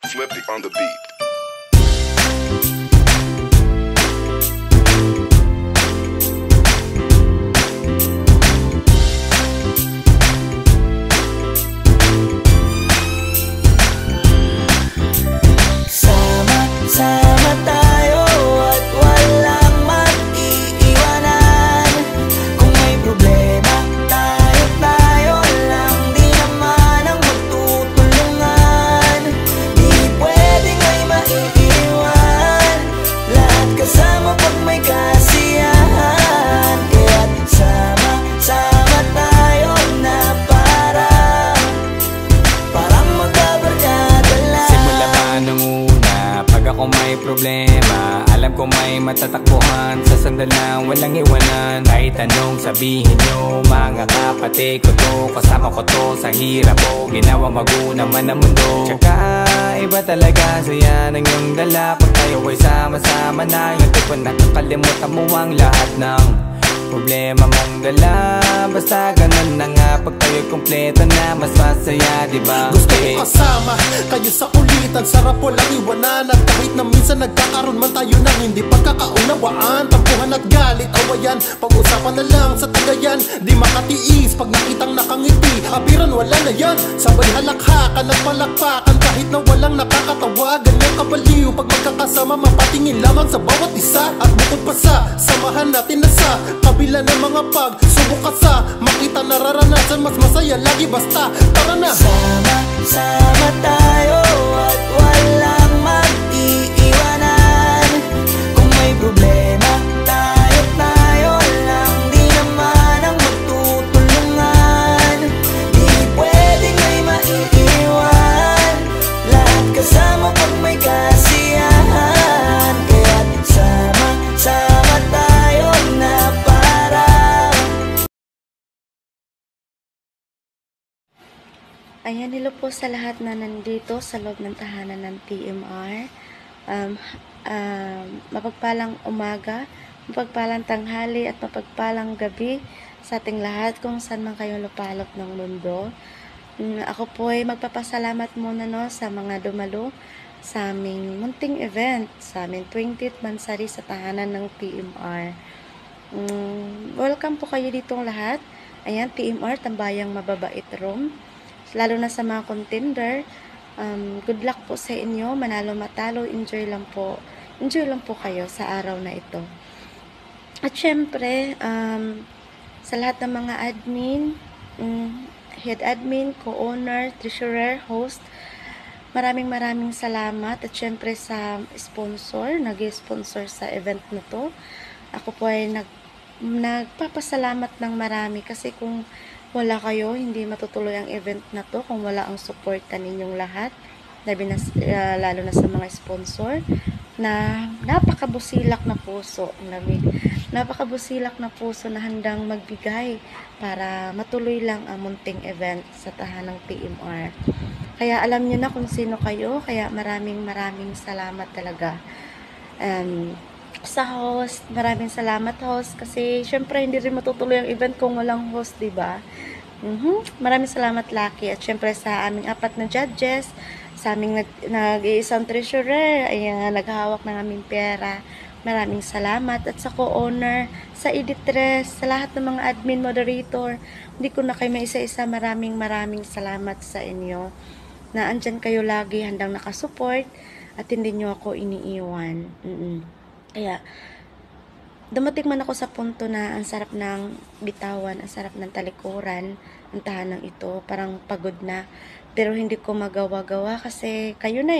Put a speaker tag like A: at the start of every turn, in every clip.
A: Flippy on the beat.
B: Sama tayo at walang mag-iiwanan. Kung may problema, tayo lang, di naman ang magtutulungan. Di pwedeng ay maiiwan, lahat kasama pag may kasiyahan. Kaya't sama tayo na parang magkabarkada lang.
C: Simula pa nung pag ako may problema, alam ko may matatakbuhan. Sa sandal lang walang iwanan. Kahit anong sabihin nyo, mga kapatid ko to, kasama ko to sa hirap ko, ginawa maguna man ang mundo. Tsaka iba talaga saya ng iyong dala. Pag tayo ay sama-sama na, yung tipo nakakalimutan mo ang lahat ng problema mong dala. Basta ganun na nga, pag tayo'y kumpleto na, mas masaya, diba?
D: Gusto ko kasama kayo sa kulitan, sarap walang iwanan. At kahit na minsan nagkakaroon man tayo ng hindi pagkakaunawaan, tampuhan at galit, awayan, pag-usapan na lang sa tagayan. Di makatiis pag nakitang nakangiti, abiran wala na yan. Sabay halakhakan at palakpakan kahit na walang nakakatawa. Ganyan kabaliw pag magkakasama, mapatingin lamang sa bawat isa. At bukod pa sa samahan natin na sa kabila ng mga pagsubok ka sa makita nararanasan, mas masaya lagi basta tara na.
B: Sama tayo at walang mag-iiwanan. Kung may problema, tayo lang, di naman ang magtutulungan. Di pwedeng ay maiiwan, lahat kasama pag may kasiyahan. Kaya't sama tayo na Ayan, hello po sa lahat na nandito sa loob ng tahanan ng TMR. Mapagpalang umaga, mapagpalang tanghali at mapagpalang gabi sa ating lahat kung saan man kayo lupalop ng mundo. Ako po ay magpapasalamat muna sa mga dumalo sa aming munting event, sa aming 20th Mansari sa tahanan ng TMR. Welcome po kayo ditong lahat. Ayan, TMR, Tambayang Mababait Room. Lalo na sa mga contender, good luck po sa inyo, manalo matalo, enjoy lang po kayo sa araw na ito. At syempre, sa lahat ng mga admin, head admin, co-owner, treasurer, host, maraming salamat. At syempre sa sponsor, nag-sponsor sa event na to, ako po ay nagpapasalamat ng marami kasi kung wala kayo, hindi matutuloy ang event na to kung wala ang suporta ninyong lahat, lalo na sa mga sponsor na napakabusilak na puso, napakabusilak na puso na handang magbigay para matuloy lang ang munting event sa tahanang TMR. Kaya alam niyo na kung sino kayo, kaya maraming salamat talaga. Sa host, maraming salamat host kasi syempre hindi rin matutuloy ang event kung walang host, diba? Maraming salamat Lucky, at syempre sa aming 4 na judges, sa aming nag-iisang treasurer, ayan, naghahawak ng aming pera, maraming salamat, at sa co-owner, sa editress, sa lahat ng mga admin moderator, hindi ko na kayo maisa-isa, maraming salamat sa inyo na andyan kayo lagi handang nakasupport at hindi nyo ako iniiwan. Kaya, dumating man ako sa punto na ang sarap ng bitawan, ang sarap ng talikuran, ang tahanang ito, parang pagod na. Pero hindi ko magawa-gawa kasi kayo na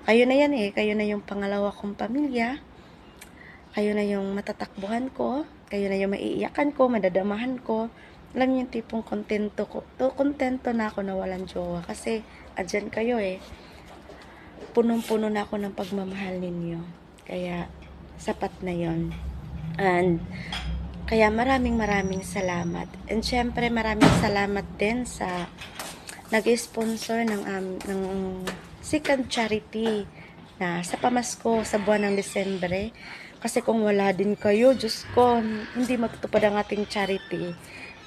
B: Kayo na yan Kayo na yung pangalawa kong pamilya. Kayo na yung matatakbuhan ko. Kayo na yung maiiyakan ko, madadamahan ko. Alam niyo yung tipong kontento na ako na walang jowa. Kasi, andyan kayo Punong-puno na ako ng pagmamahal ninyo. Kaya, sapat na yon. And kaya maraming salamat. And syempre maraming salamat din sa nag-sponsor ng second charity na sa pamasko sa buwan ng Desembre. Kasi kung wala din kayo, Diyos ko, hindi matutupad ang ating charity.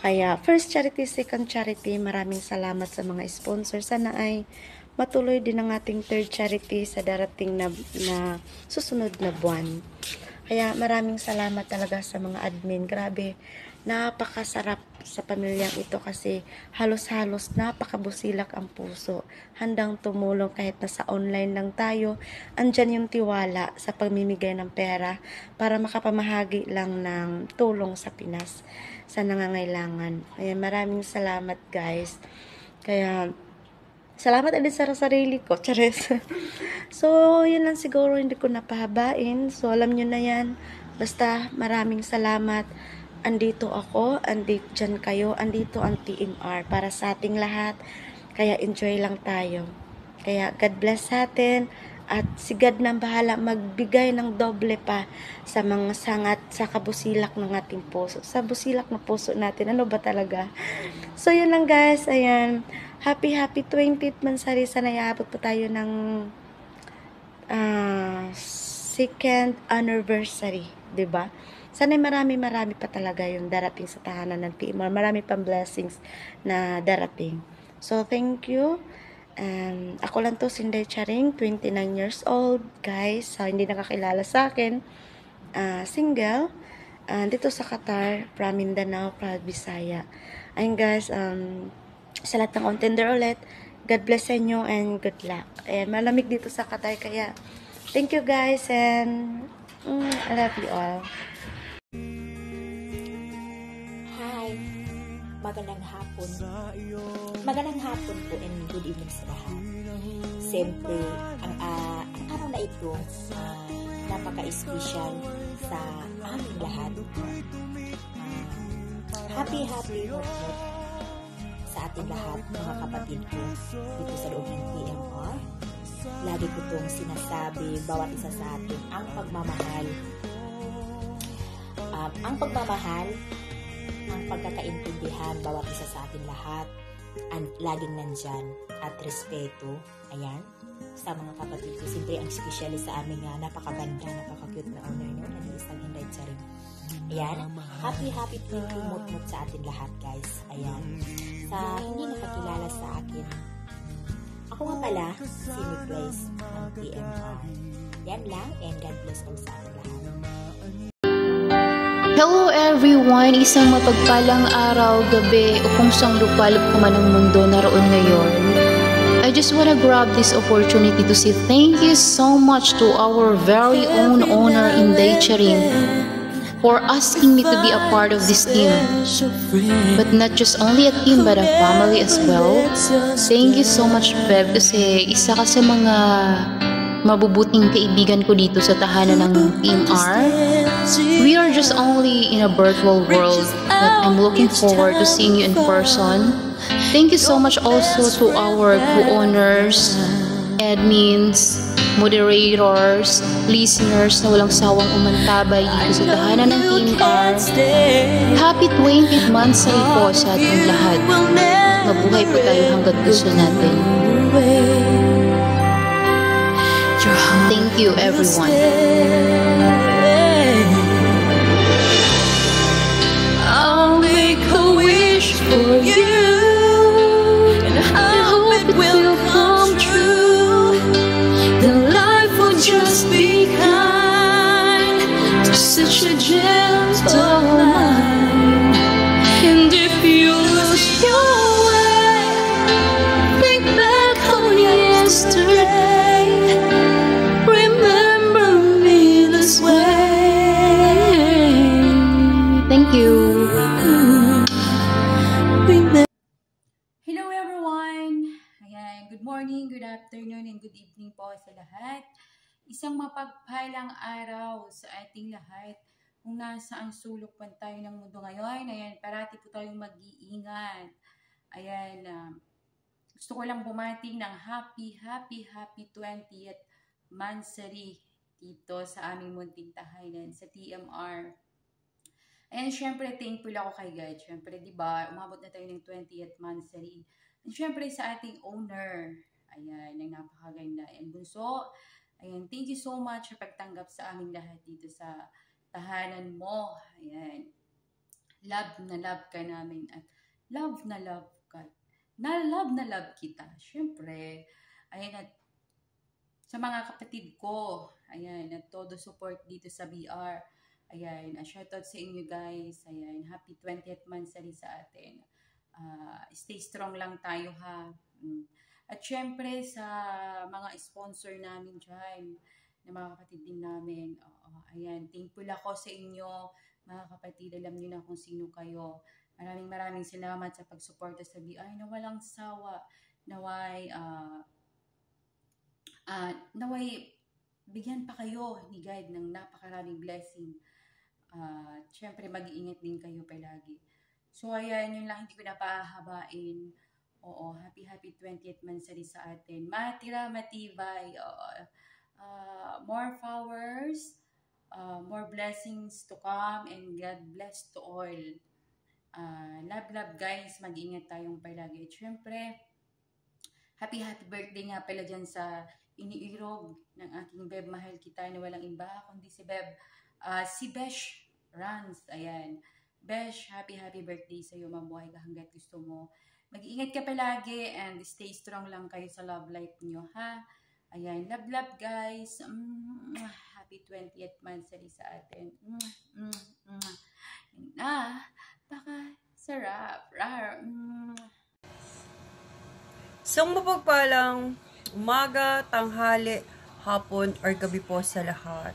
B: Kaya first charity, second charity, maraming salamat sa mga sponsor. Sana ay matuloy din ang ating third charity sa darating na susunod na buwan. Kaya maraming salamat talaga sa mga admin. Grabe, napakasarap sa pamilyang ito kasi halos-halos napakabusilak ang puso. Handang tumulong kahit nasa online lang tayo. Andyan yung tiwala sa pagmimigay ng pera para makapamahagi lang ng tulong sa Pinas sa nangangailangan. Kaya maraming salamat guys. Kaya salamat din sa sarili ko. Chares. So, yun lang siguro, hindi ko napahabain. So, alam nyo na yan. Basta, maraming salamat. Andito ako, andito dyan kayo, andito ang TMR para sa ating lahat. Kaya enjoy lang tayo. Kaya God bless sa atin. At si God nang bahala magbigay ng doble pa sa mga sangat sa kabusilak ng ating puso. Sa busilak na puso natin. Ano ba talaga? So, yun lang guys. Ayan. Happy 20th Mansari. Sana iabot po tayo ng second anniversary. 'Di ba? Sana marami pa talaga yung darating sa tahanan ng TMR. Marami pang blessings na darating. So, thank you. Ako lang to, Sinday Charing, 29 years old, guys. So, hindi nakakilala sa akin. Single. Dito sa Qatar, from Mindanao, proud Bisaya. Ayun guys, sa lahat ng contender ulit, God bless sa inyo and good luck. And malamig dito sa Qatar, kaya thank you guys and I love you all.
A: Hi, magandang hapon. Magandang hapon po and good evening sa lahat. Siyempre, ang araw na ito napaka-espesyal sa aming lahat. Happy hot sa ating lahat, mga kapatid ko dito sa loob ng TMR. Lagi ko itong sinasabi, bawat isa sa atin, ang pagmamahal, ang pagkakaintindihan, bawat isa sa atin lahat, laging nandyan, at respeto, ayan, sa mga kapatid ko. Siyempre, ang special sa aming napakaganda, napaka-cute na owner nyo, nag-iisang Hinday Charing. Ayan, happy 20 mut sa atin lahat, guys. Ayan, sa hindi nakakilala sa akin, ako nga pala, si Grace ng TMR. Yan lang, and God bless all sa atin lahat.
E: Hello everyone! Isang mapagpalang araw, gabi, o kung saan lupalop ka man ang mundo naroon ngayon. I just wanna grab this opportunity to say thank you so much to our very own owner Hinday Charing for asking me to be a part of this team. But not just only a team, but a family as well. Thank you so much, Bev, kasi isa ka sa mga mabubuting kaibigan ko dito sa tahanan ng TMR. We are just only in a virtual world, but I'm looking forward to seeing you in person. Thank you so much also to our co-owners, admins, moderators, listeners na walang sawang umantabay dito sa tahanan ng TMR. Happy 20th Mansari po sa ating lahat. Mabuhay po tayo hanggat gusto natin. Thank you everyone.
F: I'll make a wish for you, and I hope it will come true. That life will just be kind to such a gentle mind. And if you lose your way, think back on yesterday. Remember me this way.
E: Thank you.
F: Hello everyone! Ayan, good morning, good afternoon, and good evening po sa lahat. Isang mapagpalang araw sa ating lahat. Kung nasaan sulok man tayo ng mundo ngayon, ayan, parati po tayong mag-iingat. Ayan, gusto ko lang bumati ng happy 20th Mansari dito sa aming munting tahanan sa TMR. And syempre, thankful ako kay God. Syempre, di ba, umabot na tayo ng 20th Mansari. And syempre, sa ating owner, ayan, ang napakaganda. And bunso, ayan, thank you so much sa pagtanggap sa aming lahat dito sa tahanan mo. Ayan, love na love ka namin at love na love ka. Na love kita. Syempre, Ayan, at sa mga kapatid ko, ayan, at todo support dito sa BR. Ayan, shoutout sa inyo guys. Ayan, happy 20th monthsary sa atin. Stay strong lang tayo ha. At syempre sa mga sponsor namin dyan, na mga kapatid din namin. Ayan, thankful ako sa inyo mga kapatid. Alam niyo na kung sino kayo. Maraming salamat sa pagsuporta sa BR na walang sawa. Naway bigyan pa kayo ni God ng napakaraming blessing. Syempre mag-iingat din kayo palagi. So ayan, yun lang, hindi ko na pahahabain. Oo, happy 20th monthsary sa atin. Matira, matibay. More flowers, more blessings to come, and God bless to all. Love guys, mag-iingat tayong palagi. At syempre, happy birthday nga pala dyan sa iniirog ng aking Beb, mahal kita na walang iba kundi si Beb, si Besh Rans. Ayan, Besh, happy birthday sa'yo, mabuhay ka hanggat gusto mo. Mag-iingat ka palagi and stay strong lang kayo sa love life nyo, ha? Ayan, love guys. Happy 20th monthsary sa atin. Baka sarap.
G: Isang mapagpalang umaga, tanghali, hapon, or gabi po sa lahat.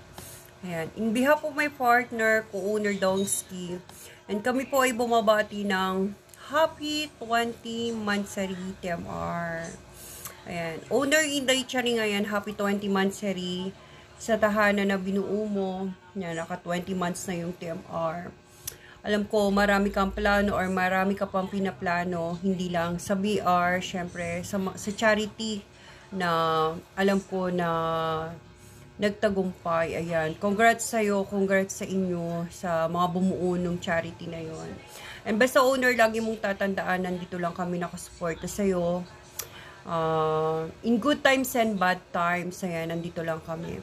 G: Ayan. In behalf of my partner, co-owner Donsky, and kami po ay bumabati ng happy 20 monthsary TMR. Ayan. Owner Inday Charing, ayan, happy 20 monthsary sa tahanan na binuo mo. Yan, naka 20 months na yung TMR. Alam ko, marami kang plano or marami ka pang pinaplano, hindi lang sa BR, syempre, sa charity na alam ko na nagtagumpay. Ayan, congrats sa'yo, congrats sa inyo, sa mga bumuo ng charity na yon. And basta owner, lagi mong tatandaan, nandito lang kami nakasuporta sa'yo. In good times and bad times, ayan, nandito lang kami.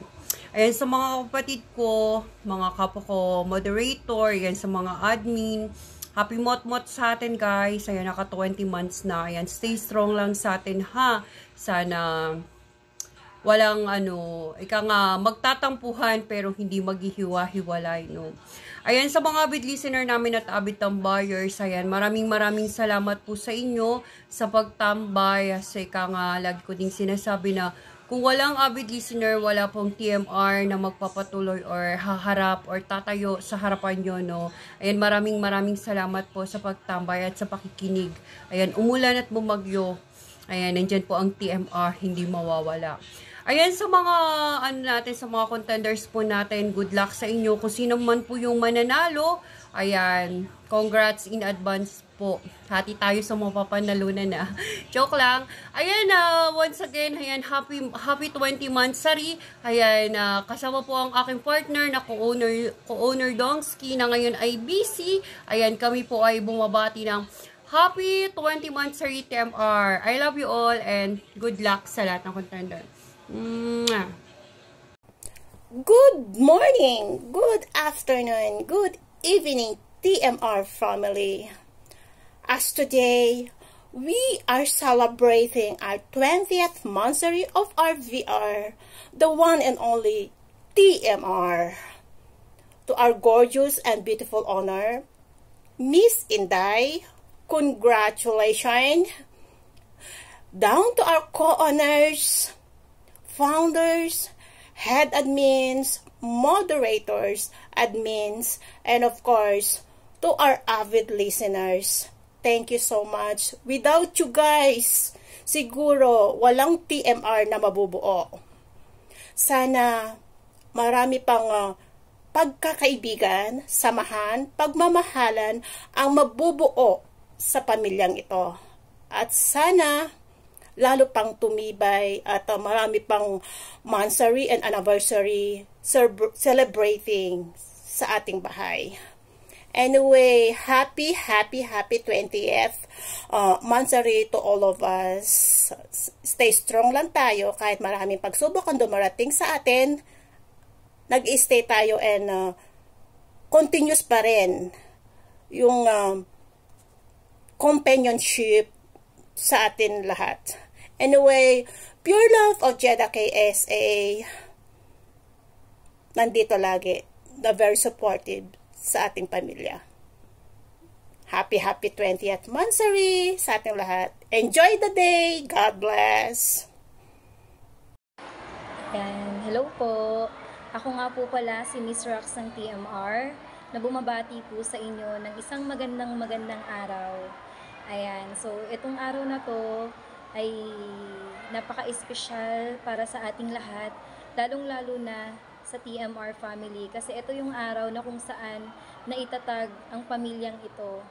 G: Ayan, sa mga kapatid ko, mga kapwa ko, moderator, ayan, sa mga admin, happy mot-mot sa atin, guys. Ayan, naka 20 months na. Ayan, stay strong lang sa atin, ha. Sana, walang, ika nga, magtatampuhan, pero hindi maghihiwa-hiwalay, no. Ayan, sa mga avid listener namin at avid tambayers, ayan, maraming salamat po sa inyo sa pagtambay. Kasi ika nga, lagi ko ding sinasabi na, kung walang avid listener, wala pong TMR na magpapatuloy or haharap or tatayo sa harapan nyo, no. Ayan, maraming salamat po sa pagtambay at sa pakikinig. Ayan, umulan at bumagyo. Ayan, nandyan po ang TMR, hindi mawawala. Ayan, sa mga, natin, sa mga contenders po natin, good luck sa inyo. Kung sino man po yung mananalo, ayan, congrats in advance po. Hati tayo sa mapapanalunan na. Joke lang. Ayan, once again, ayan, happy 20 monthsary. Ayan, kasama po ang aking partner na co-owner Donsky na ngayon ay busy. Ayan, kami po ay bumabati ng happy 20 monthsary TMR. I love you all and good luck sa lahat ng contender.
H: Good morning, good afternoon, good evening, TMR family. As today, we are celebrating our 20th monthsary of our VR, the one and only TMR. To our gorgeous and beautiful owner, Miss Inday, congratulations. Down to our co-owners, founders, head admins, moderators, admins, and of course, to our avid listeners. Thank you so much. Without you guys, siguro walang TMR na mabubuo. Sana marami pang pagkakaibigan, samahan, pagmamahalan ang mabubuo sa pamilyang ito. At sana lalo pang tumibay at marami pang monthsary and anniversary celebrating sa ating bahay. Anyway, happy 20th monthsary to all of us. Stay strong lang tayo kahit maraming pagsubok ang dumarating sa atin. Nag-stay tayo and continuous pa rin yung companionship sa atin lahat. Anyway, Pure Love of Jeddah KSA, nandito lagi, na very supportive sa ating pamilya. Happy 20th Mansari sa ating lahat. Enjoy the day. God bless.
I: Yan. Hello po. Ako nga po pala si Miss Rox ng TMR na bumabati po sa inyo ng isang magandang araw. Ayan. So, itong araw na to ay napaka-espesyal para sa ating lahat, lalong-lalo na sa TMR family. Kasi ito yung araw na kung saan naitatag ang pamilyang ito.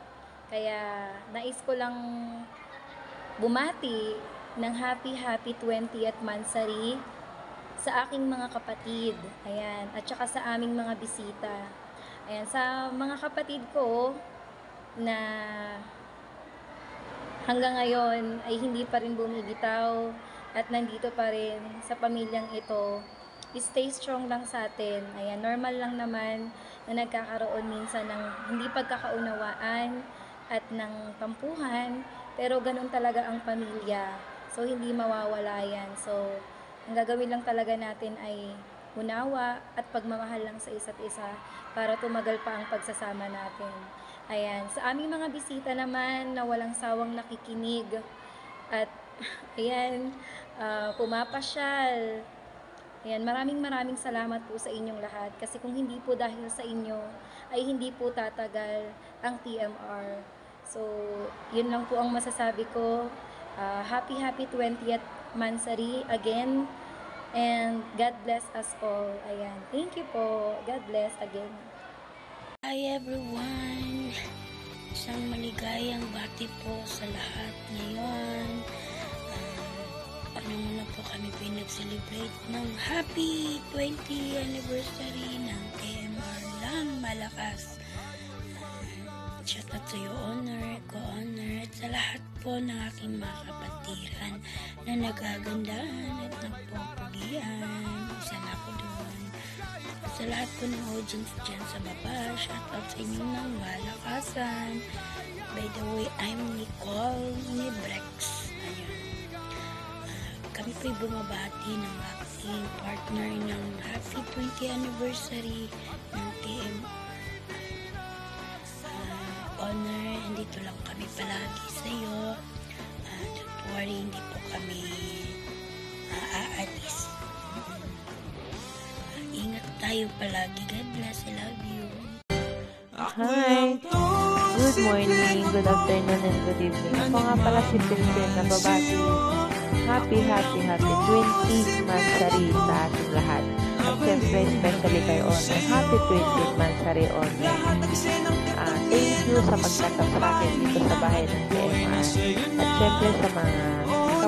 I: Kaya nais ko lang bumati ng happy 20th Mansari sa aking mga kapatid. Ayan, at saka sa aming mga bisita. Ayan, sa mga kapatid ko na hanggang ngayon ay hindi pa rin bumibitaw at nandito pa rin sa pamilyang ito. Stay strong lang sa atin. Ayan, normal lang naman na nagkakaroon minsan ng hindi pagkakaunawaan at ng tampuhan, pero ganun talaga ang pamilya. So, hindi mawawala yan. So, ang gagawin lang talaga natin ay unawa at pagmamahal lang sa isa't isa para tumagal pa ang pagsasama natin. Ayan, sa aming mga bisita naman na walang sawang nakikinig at ayan, pumapasyal. Ayan, maraming salamat po sa inyong lahat kasi kung hindi po dahil sa inyo ay hindi po tatagal ang TMR. So, yun lang po ang masasabi ko. Happy 20th Mansari again. And God bless us all. Ayan. Thank you po. God bless again.
J: Hi everyone! Isang maligayang bati po sa lahat ngayon. Ano muna po kami pinag-celebrate ng happy 20th anniversary ng TMR lang malakas. Shout out to you, Honor, Co-Honor, at sa lahat po ng aking mga kapatiran na nagagandahan at nagpupugian. Isa na ako doon. At sa lahat po ng audience dyan sa baba, shout out sa inyo ng malakasan. By the way, I'm Nicole Nibrex. Ayun. Kami po'y bumabati ng aking partner ng happy 20th anniversary ng TMR. Honor, andito lang kami palagi sa iyo. Don't worry, hindi po kami aalis. Ingat tayo palagi. God bless. I love you.
B: Hi! Good morning, good afternoon, and good evening. Ako nga pala si Pilsen na babati. Happy 20th Mansari sa ating lahat. At siyempre, especially kay Honor. Happy 20th Mansari, Honor. Thank you sa pagtatap sa akin dito sa bahay ng TMR. At siyempre sa mga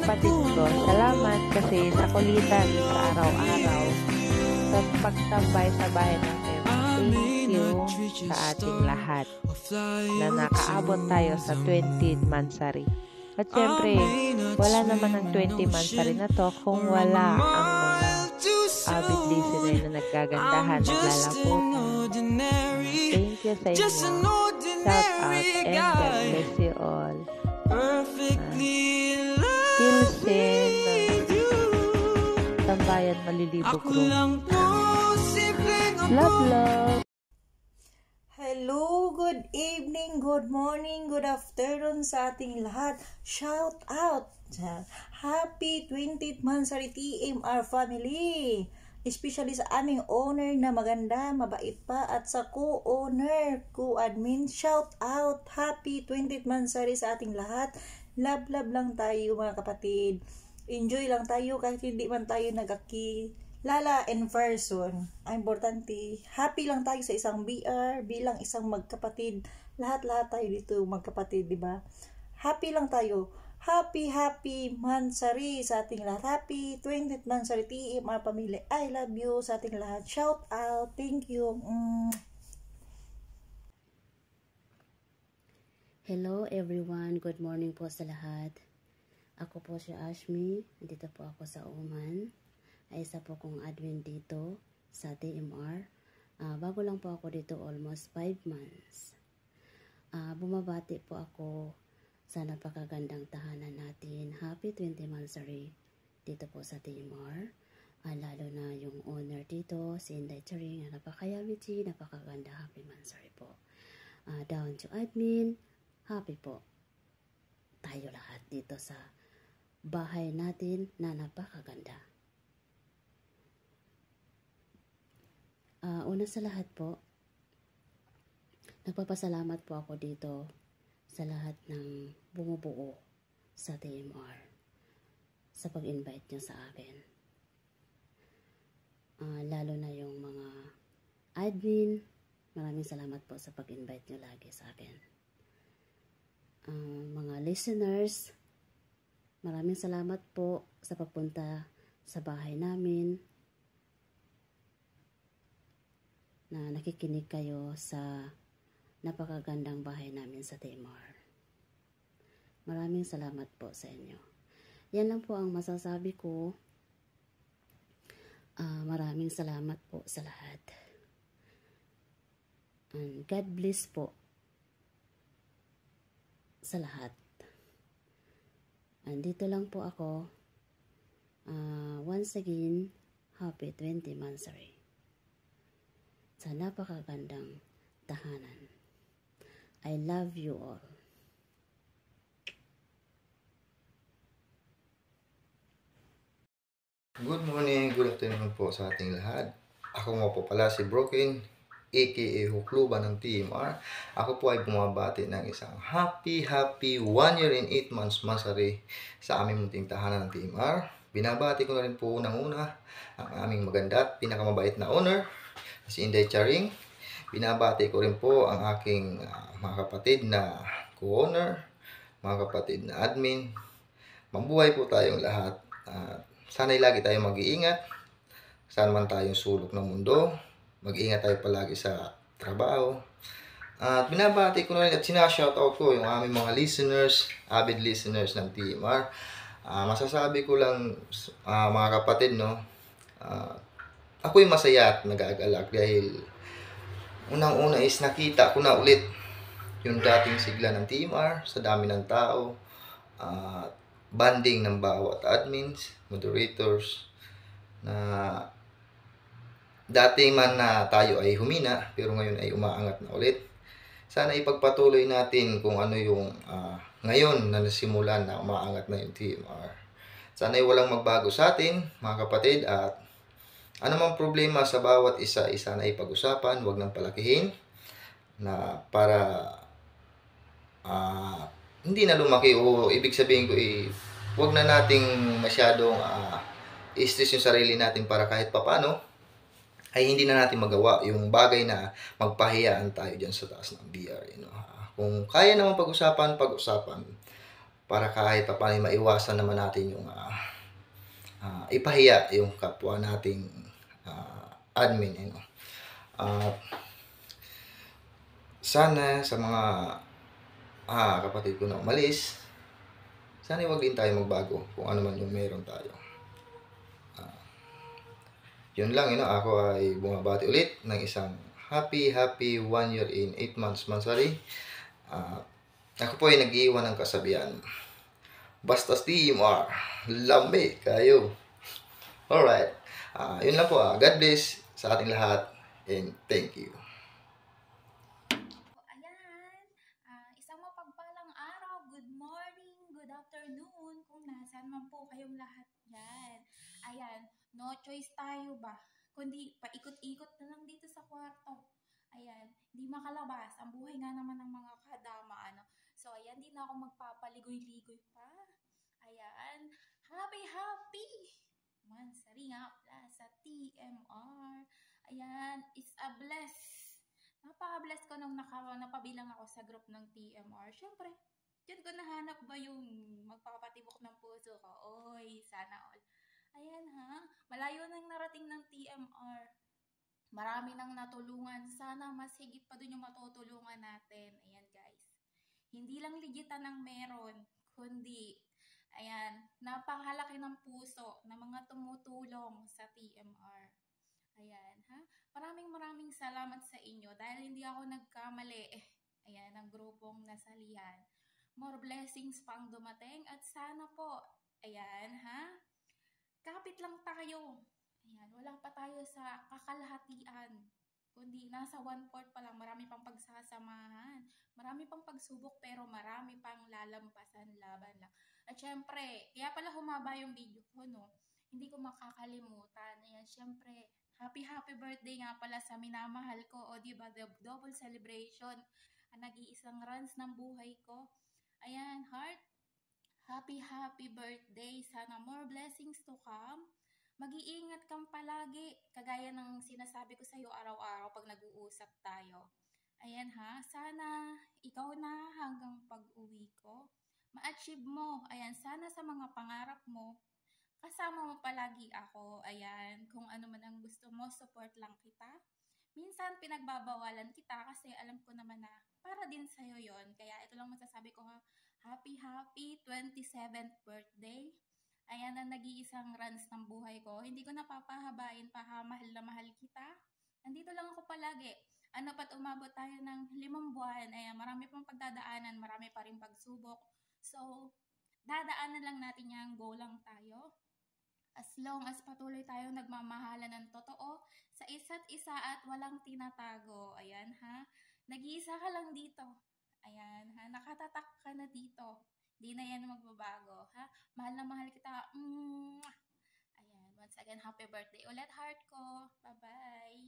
B: kapatid ko, salamat kasi sa kulitan sa araw-araw sa pagtambay sa bahay ng TMR. Thank you sa ating lahat na nakaabot tayo sa 20th Mansari. At siyempre, wala naman ang 20th Mansari na to kung wala ang mga avid listener na nagkagandahan, naglalaputan. Thank you sa inyo. Shout out and God bless you all. Pilsen Tambayan Malilibog Room. Love.
A: Hello, good evening, good morning, good afternoon sa ating lahat. Shout out! Happy 20th Mansari TMR family! Especially sa aming owner na maganda, mabait pa, at sa co-owner, co-admin. Shout out! Happy 20th Mansari sa ating lahat. Love lang tayo mga kapatid. Enjoy lang tayo kahit hindi man tayo nagkakilala in person. Ang importante, happy lang tayo sa isang BR, bilang isang magkapatid. Lahat tayo dito magkapatid, di ba? Happy lang tayo. Happy Mansari sa ating lahat. Happy 20th Mansari TMR pamilya. I love you sa ating lahat. Shout out. Thank you.
K: Hello everyone. Good morning po sa lahat. Ako po si Ashmi. Dito po ako sa Oman. Ay isa po kong admin dito sa TMR. Bago lang po ako dito, almost 5 months. Bumabati po ako sa napakagandang tahanan natin. Happy 20th Mansari dito po sa TMR. Lalo na yung owner dito, si Inday Charing, napakayamiti, napakaganda, happy mansari po. Down to admin, happy po tayo lahat dito sa bahay natin na napakaganda. Una sa lahat po, nagpapasalamat po ako dito sa lahat ng bumubuo sa TMR sa pag-invite nyo sa akin. Lalo na yung mga admin, maraming salamat po sa pag-invite nyo lagi sa akin. Mga listeners, maraming salamat po sa pagpunta sa bahay namin, na nakikinig kayo sa napakagandang bahay namin sa TMR. Maraming salamat po sa inyo. Yan lang po ang masasabi ko. Maraming salamat po sa lahat. And God bless po sa lahat. Andito lang po ako. Once again, happy 20th anniversary sa napakagandang tahanan. I love you all.
L: Good morning, good afternoon po sa ating lahat. Ako nga po pala si Broken, aka Hukluban ng TMR. Ako po ay bumabati ng isang happy 1 year and 8 months masari sa aming munting tahanan ng TMR. Binabati ko na rin po unang-una ang aming maganda at pinakamabait na owner, si Inday Charing. Binabati ko rin po ang aking mga kapatid na co-owner, mga kapatid na admin. Mabuhay po tayong lahat. Sana'y lagi tayong mag-iingat. Saan man tayong sulok ng mundo, mag-iingat tayo palagi sa trabaho. At binabati ko na rin at sinashoutout ko yung aming mga listeners, avid listeners ng TMR. Masasabi ko lang, mga kapatid, no, ako'y masaya at nag-aagalak dahil unang-una is nakita ko na ulit yung dating sigla ng TMR sa dami ng tao, banding ng bawat admins, moderators, na dati man na tayo ay humina pero ngayon ay umaangat na ulit. Sana ipagpatuloy natin kung ano yung ngayon na nasimulan na umaangat na yung TMR. Sana ay walang magbago sa atin, mga kapatid, at anumang problema sa bawat isa-isa na ipag-usapan, huwag nang palakihin na para hindi na lumaki, o ibig sabihin ko huwag na nating masyadong i-stress yung sarili natin para kahit papano ay hindi na natin magawa yung bagay na magpahiyaan tayo dyan sa taas ng BR. Kung kaya naman pag-usapan para kahit papano maiwasan naman natin yung ipahiya yung kapwa nating admin. Sana sa mga kapatid ko na umalis, sana huwag din tayo magbago kung ano man yung meron tayo. Yun lang, ako ay bumabati ulit ng isang happy 1 year in 8 months mansari. Ako po ay nag-iwan ng kasabihan, basta TMR, lambe kayo. Alright, yun lang po. God bless sa ating lahat and thank you.
F: Ayan, isang mapagpalang araw, good morning, good afternoon, kung nasaan man po kayong lahat yan. Ayan, no choice tayo ba, kundi paikot-ikot na lang dito sa kwarto. Ayan, hindi makalabas. Ang buhay nga naman ng mga kadama, So, ayan, di na ako magpapaligoy-ligoy pa. Ayan, happy mansari nga pala sa TMR. Ayan, it's a bless. Napaka-bless ko nung napabilang ako sa group ng TMR. Siyempre, dyan ko nahanap ba yung magpapatibok ng puso ko? Oy, sana all. Ayan malayo nang narating ng TMR. Marami nang natulungan. Sana mas higit pa dun yung matutulungan natin. Ayan guys. Hindi lang ligitan ng meron, kundi, ayan, napakalaki ng puso ng mga tumutulong sa TMR. Ayan, maraming salamat sa inyo dahil hindi ako nagkamali. Ayan, ang grupong nasalihan. More blessings pang dumating at sana po, ayan, kapit lang tayo. Ayan, wala pa tayo sa kakalahatian. Kundi nasa 1/4 pa lang, marami pang pagsasamahan. Marami pang pagsubok, pero marami pang lalampasan, laban lang. At syempre, kaya pala humaba yung video ko, no? Hindi ko makakalimutan. Ayan, syempre, happy birthday nga pala sa minamahal ko. O diba, double celebration. Ang nag-iisang runs ng buhay ko. Ayan, heart, happy birthday. Sana more blessings to come. Mag-iingat kang palagi, kagaya ng sinasabi ko sa'yo araw-araw pag nag-uusap tayo. Ayan ha, sana ikaw na hanggang pag-uwi ko, ma-achieve mo. Ayan, sana sa mga pangarap mo, kasama mo palagi ako. Ayan, kung ano man ang gusto mo, support lang kita. Minsan pinagbabawalan kita kasi alam ko naman na para din sa'yo yon. Kaya ito lang masasabi ko ha, happy 27th birthday. Ayan ang nag-iisang runs ng buhay ko. Hindi ko napapahabain pa ha, mahal na mahal kita. Nandito lang ako palagi. Ano pa't umabot tayo ng 5 buwan. Ayan, marami pang pagdadaanan, marami pa rin pagsubok. So, dadaanan lang natin yan, go lang tayo. As long as patuloy tayo nagmamahalan ng totoo sa isa't isa at walang tinatago. Ayan ha, nag-iisa ka lang dito. Ayan ha, nakatatak ka na dito. Di na yan magbabago, ha? Mahal na mahal kita. Ayan, once again, happy birthday ulit, heart ko. Bye-bye!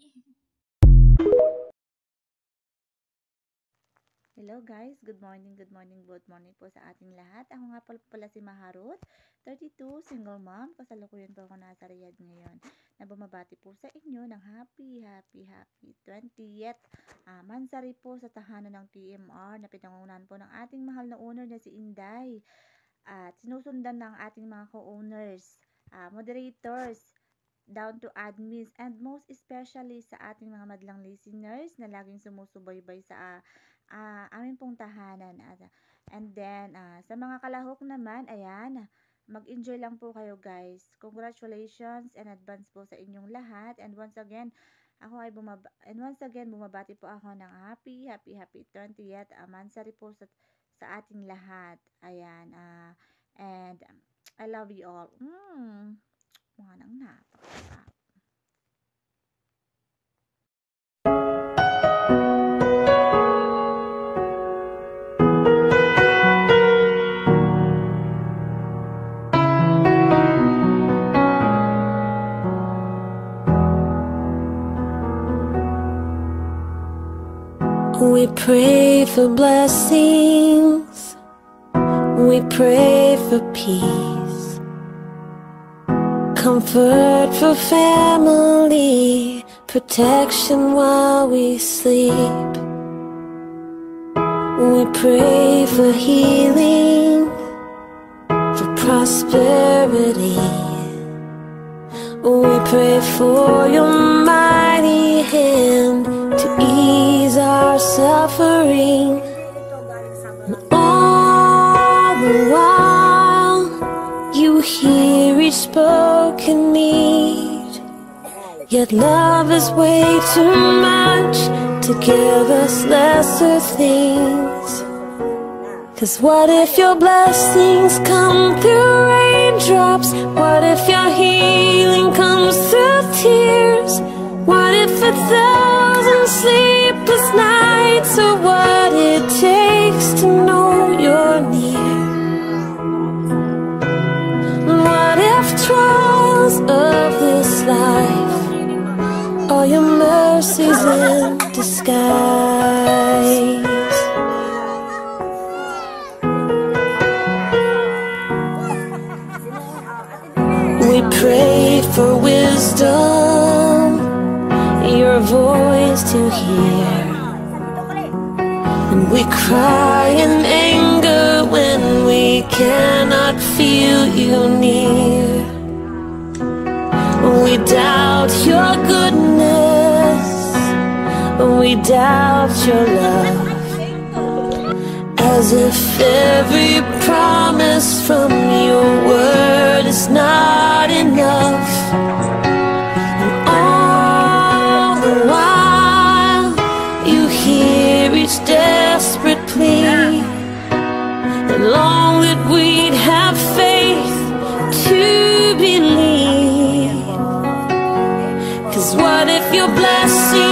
B: Hello guys, good morning po sa ating lahat. Ako nga pala si Maharut, 32, single mom. Kasalukuyan po ako nasa Riyadh ngayon. Na bumabati po sa inyo ng happy 20th mansari po sa tahanan ng TMR na pinangunahan po ng ating mahal na owner na si Inday. At sinusundan ng ating mga co-owners, moderators, down to admins, and most especially sa ating mga madlang listeners na laging sumusubaybay sa amin pong tahanan. And then, sa mga kalahok naman, ayan, mag-enjoy lang po kayo guys. Congratulations in advance po sa inyong lahat. And once again, bumabati po ako ng happy 20th mansari po sa ating lahat. Ayan, and I love you all. Mga nang napakasarap.
M: We pray for blessings, we pray for peace, comfort for family, protection while we sleep. We pray for healing, for prosperity. We pray for your mighty hand to ease our suffering. And all the while, you hear each spoken need. Yet love is way too much to give us lesser things. 'Cause what if your blessings come through raindrops? What if your healing comes through tears? What if 1,000 sleepless nights are what it takes to know you're near? What if trials of this life are your mercies in disguise? We pray for wisdom, your voice to hear, and we cry in anger when we cannot feel you near. We doubt your goodness, we doubt your love, as if every promise from your word is not enough. And all the while, you hear each desperate plea, and long that we'd have faith to believe. What if your blessing